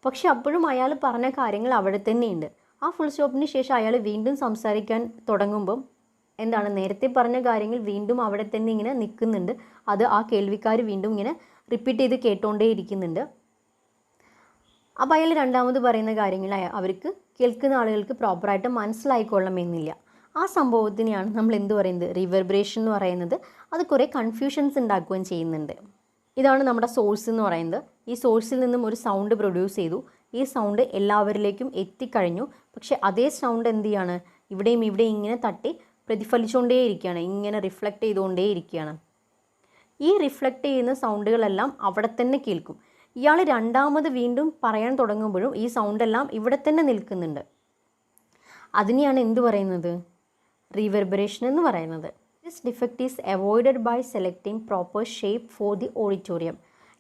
പക്ഷെ അപ്പോഴും അയാൾ പറഞ്ഞ കാര്യങ്ങൾ അവിടെ തന്നെയുണ്ട്. ആ ഫുൾ സ്റ്റോപ്പിന് ശേഷം അയാൾ വീണ്ടും സംസാരിക്കാൻ തുടങ്ങുമ്പം എന്താണ്, നേരത്തെ പറഞ്ഞ കാര്യങ്ങൾ വീണ്ടും അവിടെ തന്നെ ഇങ്ങനെ നിൽക്കുന്നുണ്ട്. അത് ആ കേൾവിക്കാർ വീണ്ടും ഇങ്ങനെ റിപ്പീറ്റ് ചെയ്ത് കേട്ടുകൊണ്ടേ ഇരിക്കുന്നുണ്ട്. അപ്പോൾ അയാൾ രണ്ടാമത് പറയുന്ന കാര്യങ്ങൾ അവർക്ക് കേൾക്കുന്ന ആളുകൾക്ക് പ്രോപ്പറായിട്ട് മനസ്സിലായിക്കൊള്ളണമെന്നില്ല. ആ സംഭവത്തിനെയാണ് നമ്മൾ എന്ത് പറയുന്നത്, റിവർബറേഷൻ എന്ന് പറയുന്നത്. അത് കുറേ കൺഫ്യൂഷൻസ് ഉണ്ടാക്കുകയും ചെയ്യുന്നുണ്ട്. ഇതാണ് നമ്മുടെ സോഴ്സ് എന്ന് പറയുന്നത്. ഈ സോഴ്സിൽ നിന്നും ഒരു സൗണ്ട് പ്രൊഡ്യൂസ് ചെയ്തു. ഈ സൗണ്ട് എല്ലാവരിലേക്കും എത്തിക്കഴിഞ്ഞു. പക്ഷേ അതേ സൗണ്ട് എന്ത് ചെയ്യാണ്, ഇവിടെയും ഇവിടെയും ഇങ്ങനെ തട്ടി പ്രതിഫലിച്ചുകൊണ്ടേയിരിക്കുകയാണ്, ഇങ്ങനെ റിഫ്ലക്റ്റ് ചെയ്തുകൊണ്ടേയിരിക്കുകയാണ്. ഈ റിഫ്ലക്റ്റ് ചെയ്യുന്ന സൗണ്ടുകളെല്ലാം അവിടെ തന്നെ കേൾക്കും. ഇയാൾ രണ്ടാമത് വീണ്ടും പറയാൻ തുടങ്ങുമ്പോഴും ഈ സൗണ്ടെല്ലാം ഇവിടെ തന്നെ നിൽക്കുന്നുണ്ട്. അതിനെയാണ് എന്ത് പറയുന്നത്, റിവർബറേഷൻ എന്ന് പറയുന്നത്. This defect is avoided by selecting proper shape for the auditorium.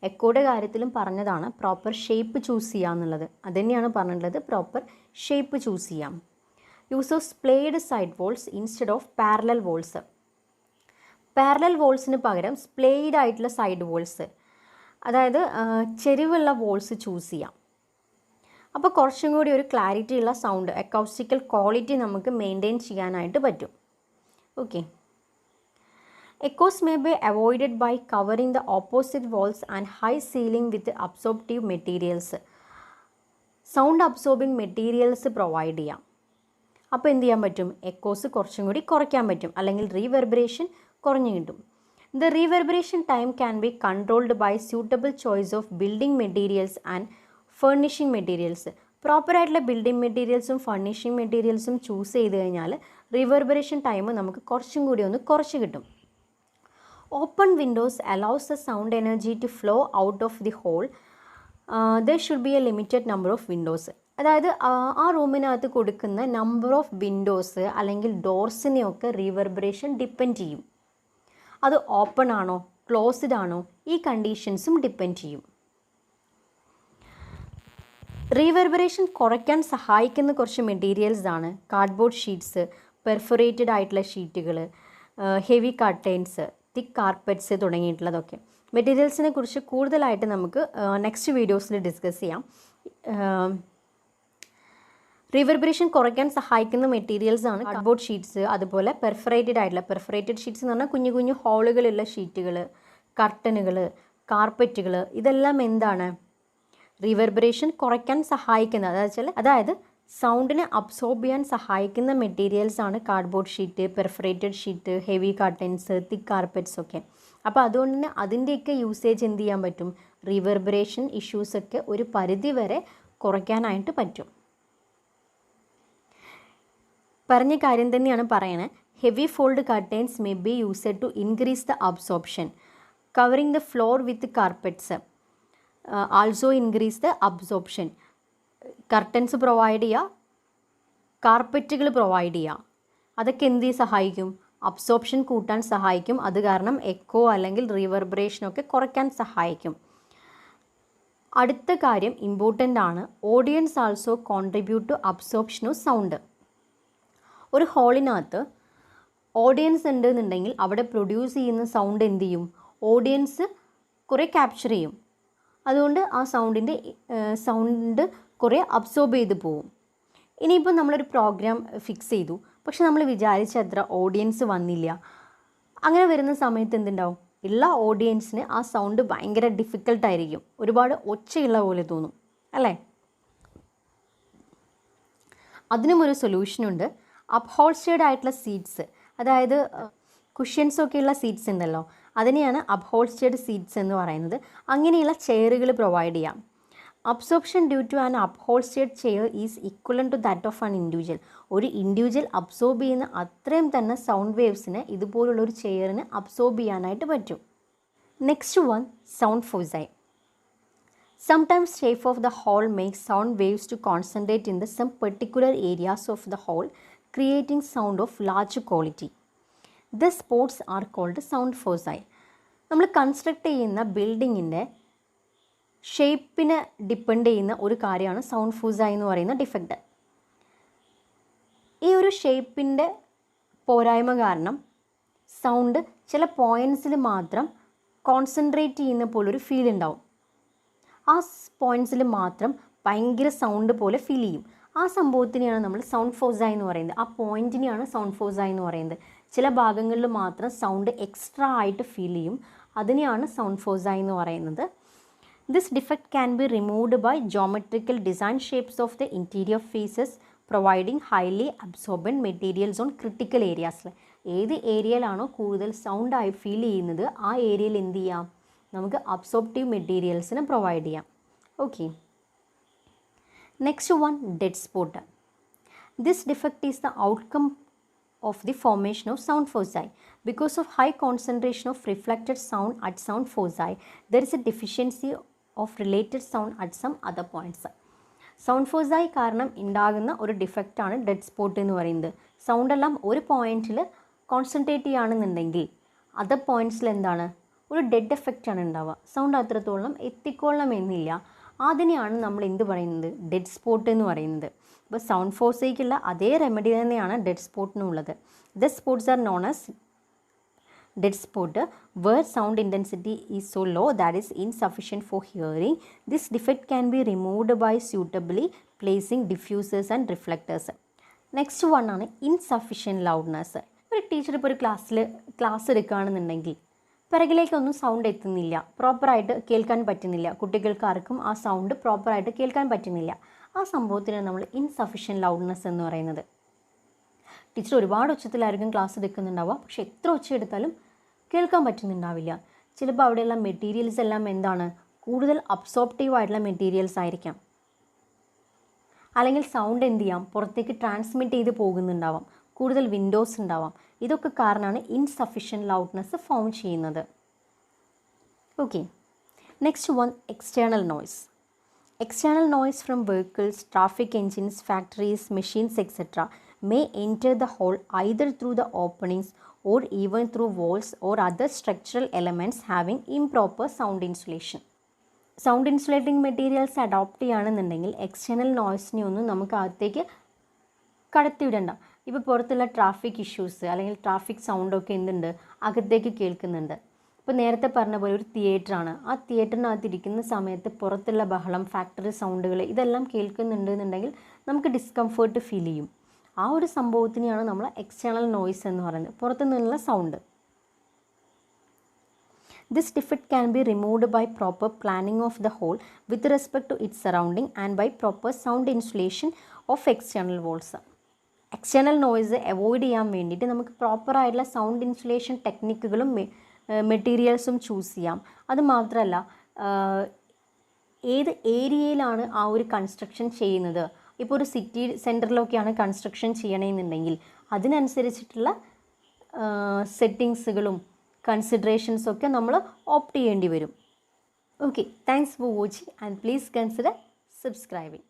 എക്കോയുടെ കാര്യത്തിലും പറഞ്ഞതാണ് പ്രോപ്പർ ഷേപ്പ് ചൂസ് ചെയ്യുക എന്നുള്ളത്. അതുതന്നെയാണ് പറഞ്ഞിട്ടുള്ളത്, പ്രോപ്പർ ഷേപ്പ് ചൂസ് ചെയ്യാം. Use of splayed side walls instead of parallel walls. Parallel വോൾസിന് പകരം സ്പ്ലേഡ് ആയിട്ടുള്ള സൈഡ് വോൾസ്, അതായത് ചെരിവുള്ള വോൾസ് ചൂസ് ചെയ്യാം. അപ്പോൾ കുറച്ചും കൂടി ഒരു ക്ലാരിറ്റി ഉള്ള സൗണ്ട്, അക്കൗസ്റ്റിക്കൽ ക്വാളിറ്റി നമുക്ക് മെയിൻറ്റെയിൻ ചെയ്യാനായിട്ട് പറ്റും. Okay. Echoes may be avoided by covering the opposite walls and high ceiling with absorptive materials. Sound absorbing materials provide ചെയ്യാം. അപ്പോൾ എന്ത് ചെയ്യാൻ പറ്റും, എക്കോസ് കുറച്ചും കൂടി കുറയ്ക്കാൻ പറ്റും, അല്ലെങ്കിൽ റീവെർബറേഷൻ കുറഞ്ഞു കിട്ടും. The reverberation time can be controlled by suitable choice of building materials and furnishing materials. പ്രോപ്പറായിട്ടുള്ള ബിൽഡിംഗ് മെറ്റീരിയൽസും ഫർണിഷിംഗ് മെറ്റീരിയൽസും ചൂസ് ചെയ്ത് കഴിഞ്ഞാൽ റിവർബറേഷൻ ടൈം നമുക്ക് കുറച്ചും കൂടി ഒന്ന് കുറച്ച് കിട്ടും. Open windows allows the sound energy to flow out of the hall. There should be a limited number of windows. അതായത് ആ റൂമിനകത്ത് കൊടുക്കുന്ന നമ്പർ ഓഫ് വിൻഡോസ് അല്ലെങ്കിൽ ഡോർസിനെയൊക്കെ റിവർബറേഷൻ ഡിപ്പെൻഡ് ചെയ്യും. അത് ഓപ്പൺ ആണോ ക്ലോസ്ഡ് ആണോ ഈ കണ്ടീഷൻസും ഡിപ്പെൻഡ് ചെയ്യും. റീവെർബറേഷൻ കുറയ്ക്കാൻ സഹായിക്കുന്ന കുറച്ച് മെറ്റീരിയൽസ് ആണ് കാർഡ്ബോർഡ് ഷീറ്റ്സ്, പെർഫറേറ്റഡ് ആയിട്ടുള്ള ഷീറ്റുകൾ, ഹെവി കർട്ടൻസ്, തിക്ക് കാർപ്പറ്റ്സ് തുടങ്ങിയിട്ടുള്ളതൊക്കെ. മെറ്റീരിയൽസിനെ കുറിച്ച് കൂടുതലായിട്ട് നമുക്ക് നെക്സ്റ്റ് വീഡിയോസിൽ ഡിസ്കസ് ചെയ്യാം. റിവർബറേഷൻ കുറയ്ക്കാൻ സഹായിക്കുന്ന മെറ്റീരിയൽസ് ആണ് കാർഡ്ബോർഡ് ഷീറ്റ്സ്, അതുപോലെ പെർഫറേറ്റഡ് ഷീറ്റ്സ് എന്ന് പറഞ്ഞാൽ കുഞ്ഞു കുഞ്ഞു ഹോളുകളുള്ള ഷീറ്റുകൾ, കർട്ടനുകൾ, കാർപ്പറ്റുകൾ. ഇതെല്ലാം എന്താണ്, റിവർബറേഷൻ കുറയ്ക്കാൻ സഹായിക്കുന്നത്. അതായത് സൗണ്ടിനെ അബ്സോർബ് ചെയ്യാൻ സഹായിക്കുന്ന മെറ്റീരിയൽസ് ആണ് cardboard sheet, perforated sheet, heavy curtains, thick carpets ഒക്കെ. അപ്പോൾ അതുകൊണ്ട് തന്നെ അതിൻ്റെയൊക്കെ യൂസേജ് എന്ത് ചെയ്യാൻ പറ്റും, റിവർബറേഷൻ ഇഷ്യൂസൊക്കെ ഒരു പരിധി വരെ കുറയ്ക്കാനായിട്ട് പറ്റും. പറഞ്ഞ കാര്യം തന്നെയാണ് പറയണേ. Heavy fold curtains may be used to increase the absorption. Covering the floor with carpets also increase the absorption. Curtains provide ചെയ്യുക, കാർപ്പറ്റുകൾ പ്രൊവൈഡ് ചെയ്യുക, അതൊക്കെ എന്ത് സഹായിക്കും, അബ്സോർപ്ഷൻ കൂട്ടാൻ സഹായിക്കും. അത് കാരണം എക്കോ അല്ലെങ്കിൽ റിവർബറേഷനൊക്കെ കുറയ്ക്കാൻ സഹായിക്കും. അടുത്ത കാര്യം ഇമ്പോർട്ടൻ്റ് ആണ്, audience also contribute to absorption of sound. ഒരു ഹോളിനകത്ത് ഓഡിയൻസ് ഉണ്ട് എന്നുണ്ടെങ്കിൽ അവിടെ പ്രൊഡ്യൂസ് ചെയ്യുന്ന സൗണ്ട് എന്ത് ചെയ്യും, ഓഡിയൻസ് കുറേ ക്യാപ്ചർ ചെയ്യും. അതുകൊണ്ട് ആ സൗണ്ട് കുറേ അബ്സോർബ് ചെയ്ത് പോവും. ഇനിയിപ്പോൾ നമ്മളൊരു പ്രോഗ്രാം ഫിക്സ് ചെയ്തു, പക്ഷെ നമ്മൾ വിചാരിച്ച അത്ര ഓഡിയൻസ് വന്നില്ല. അങ്ങനെ വരുന്ന സമയത്ത് എന്തുണ്ടാവും, എല്ലാ ഓഡിയൻസിന് ആ സൗണ്ട് ഭയങ്കര ഡിഫിക്കൽട്ടായിരിക്കും, ഒരുപാട് ഒച്ചയുള്ള പോലെ തോന്നും അല്ലേ. അതിനും ഒരു സൊല്യൂഷനുണ്ട്. അപ്ഹോൾസ്റ്റേർഡ് ആയിട്ടുള്ള സീറ്റ്സ്, അതായത് കുഷ്യൻസൊക്കെയുള്ള സീറ്റ്സ് ഉണ്ടല്ലോ, അതിനെയാണ് അപ്ഹോൾസ്റ്റേർഡ് സീറ്റ്സ് എന്ന് പറയുന്നത്. അങ്ങനെയുള്ള ചെയറുകൾ പ്രൊവൈഡ് ചെയ്യാം. Absorption due to an upholstered chair is equivalent to that of an individual. ഒരു ഇൻഡിവിജ്വൽ അബ്സോർബ് ചെയ്യുന്ന അത്രയും തന്നെ സൗണ്ട് വേവ്സിന് ഇതുപോലുള്ളൊരു ചെയറിന് അബ്സോർബ് ചെയ്യാനായിട്ട് പറ്റും. Next one, sound foci. Sometimes shape of the hall makes sound waves to concentrate in some particular areas of the hall, creating sound of large quality. These spots are called sound foci. നമ്മൾ construct ചെയ്യുന്ന ബിൽഡിങ്ങിൻ്റെ ഷേപ്പിനെ depend ചെയ്യുന്ന ഒരു കാര്യമാണ് sound ഫോസൈ എന്ന് പറയുന്ന defect. ഈ ഒരു ഷേപ്പിൻ്റെ പോരായ്മ കാരണം സൗണ്ട് ചില പോയിൻറ്റ്സിൽ മാത്രം കോൺസെൻട്രേറ്റ് ചെയ്യുന്ന പോലൊരു ഫീൽ ഉണ്ടാവും. ആ പോയിൻറ്റ്സിൽ മാത്രം ഭയങ്കര സൗണ്ട് പോലെ ഫീൽ ചെയ്യും. ആ സംഭവത്തിനെയാണ് നമ്മൾ സൗണ്ട് ഫോസൈ എന്ന് പറയുന്നത്. ആ പോയിൻറ്റിനെയാണ് സൗണ്ട് ഫോസൈ എന്ന് പറയുന്നത്. ചില ഭാഗങ്ങളിൽ മാത്രം സൗണ്ട് എക്സ്ട്രാ ആയിട്ട് ഫീൽ ചെയ്യും, അതിനെയാണ് സൗണ്ട് ഫോസൈ എന്ന് പറയുന്നത്. This defect can be removed by geometrical design shapes of the interior faces, providing highly absorbent materials on critical areas. ഏത് ഏരിയയിലാണോ കൂടുതൽ സൗണ്ട് ആയി ഫീൽ ചെയ്യുന്നത് ആ ഏരിയയിൽ എന്ത് ചെയ്യാം, നമുക്ക് അബ്സോർപ്റ്റീവ് മെറ്റീരിയൽസിനെ പ്രൊവൈഡ് ചെയ്യാം. Okay, next one, dead spot. This defect is the outcome of the formation of sound foci. Because of high concentration of reflected sound at sound foci, there is a deficiency of related sound at some other points. Sound foci കാരണം ഉണ്ടാകുന്ന ഒരു ഡിഫക്റ്റാണ് dead spot എന്ന് പറയുന്നത്. സൗണ്ടെല്ലാം ഒരു പോയിൻറ്റിൽ concentrate ചെയ്യുകയാണെന്നുണ്ടെങ്കിൽ other പോയിൻറ്റ്സിൽ എന്താണ്, ഒരു dead എഫക്റ്റാണ് ഉണ്ടാവുക. സൗണ്ട് അത്രത്തോളം എത്തിക്കൊള്ളണം എന്നില്ല. അതിനെയാണ് നമ്മൾ എന്ത് പറയുന്നത്, ഡെഡ് സ്പോട്ട് എന്ന് പറയുന്നത്. അപ്പോൾ സൗണ്ട് ഫോസൈക്കുള്ള അതേ റെമഡി തന്നെയാണ് ഡെഡ് സ്പോട്ടിനുള്ളത്. The spots are known as dead spot where sound intensity is so low that is insufficient for hearing. This defect can be removed by suitably placing diffusers and reflectors. Next one ആണ് insufficient loudness. ഒരു teacher ഇപ്പോൾ ഒരു class എടുക്കുകയാണെന്നുണ്ടെങ്കിൽ പിറകിലേക്കൊന്നും sound എത്തുന്നില്ല, പ്രോപ്പറായിട്ട് കേൾക്കാൻ പറ്റുന്നില്ല, കുട്ടികൾക്ക് ആർക്കും ആ സൗണ്ട് പ്രോപ്പറായിട്ട് കേൾക്കാൻ പറ്റുന്നില്ല. ആ സംഭവത്തിനാണ് നമ്മൾ ഇൻസഫിഷ്യൻറ്റ് ലൗഡ്നെസ് എന്ന് പറയുന്നത്. ടീച്ചർ ഒരുപാട് ഉച്ചത്തിലായിരിക്കും ക്ലാസ് എടുക്കുന്നുണ്ടാവുക, പക്ഷെ എത്ര ഒച്ച എടുത്താലും കേൾക്കാൻ പറ്റുന്നുണ്ടാവില്ല. ചിലപ്പോൾ അവിടെയുള്ള മെറ്റീരിയൽസ് എല്ലാം എന്താണ്, കൂടുതൽ അബ്സോർപ്റ്റീവ് ആയിട്ടുള്ള മെറ്റീരിയൽസ് ആയിരിക്കാം. അല്ലെങ്കിൽ സൗണ്ട് എന്ത് ചെയ്യാം, പുറത്തേക്ക് ട്രാൻസ്മിറ്റ് ചെയ്ത് പോകുന്നുണ്ടാവാം, കൂടുതൽ വിൻഡോസ് ഉണ്ടാവാം. ഇതൊക്കെ കാരണമാണ് ഇൻസഫിഷ്യൻറ്റ് ലൗഡ്നെസ് ഫോം ചെയ്യുന്നത്. Okay, next one, external noise. External noise from vehicles, traffic engines, factories, machines, etc. may enter the hall either through the openings or even through walls or other structural elements having improper sound insulation. Sound insulating materials adopt ചെയ്യുകയാണെന്നുണ്ടെങ്കിൽ external നോയ്സിനെ ഒന്നും നമുക്ക് അകത്തേക്ക് കടത്തിവിടണ്ട. ഇപ്പോൾ പുറത്തുള്ള traffic issues അല്ലെങ്കിൽ traffic സൗണ്ടൊക്കെ എന്തുണ്ട്, അകത്തേക്ക് കേൾക്കുന്നുണ്ട്. ഇപ്പോൾ നേരത്തെ പറഞ്ഞ പോലെ ഒരു തിയേറ്ററാണ്, ആ തിയേറ്ററിനകത്ത് ഇരിക്കുന്ന സമയത്ത് പുറത്തുള്ള ബഹളം, ഫാക്ടറി സൗണ്ടുകൾ ഇതെല്ലാം കേൾക്കുന്നുണ്ട് എന്നുണ്ടെങ്കിൽ നമുക്ക് ഡിസ്കംഫേർട്ട് ഫീൽ ചെയ്യും. ആ ഒരു സംഭവത്തിനെയാണ് നമ്മൾ എക്സ്റ്റേണൽ നോയ്സ് എന്ന് പറയുന്നത്, പുറത്തു നിന്നുള്ള sound. This defect can be removed by proper planning of the hall with respect to its surrounding and by proper sound insulation of external walls. External noise avoid ചെയ്യാൻ വേണ്ടിയിട്ട് നമുക്ക് പ്രോപ്പറായിട്ടുള്ള സൗണ്ട് ഇൻസുലേഷൻ ടെക്നിക്കുകളും മെറ്റീരിയൽസും choose ചെയ്യാം. അതുമാത്രമല്ല, ഏത് ഏരിയയിലാണ് ആ ഒരു കൺസ്ട്രക്ഷൻ ചെയ്യുന്നത്, ഇപ്പോൾ ഒരു സിറ്റി സെൻറ്ററിലൊക്കെയാണ് കൺസ്ട്രക്ഷൻ ചെയ്യണമെന്നുണ്ടെങ്കിൽ അതിനനുസരിച്ചിട്ടുള്ള സെറ്റിങ്സുകളും കൺസിഡറേഷൻസൊക്കെ നമ്മൾ ഓപ്റ്റ് ചെയ്യേണ്ടി വരും. Okay, thanks for watching and please consider subscribing.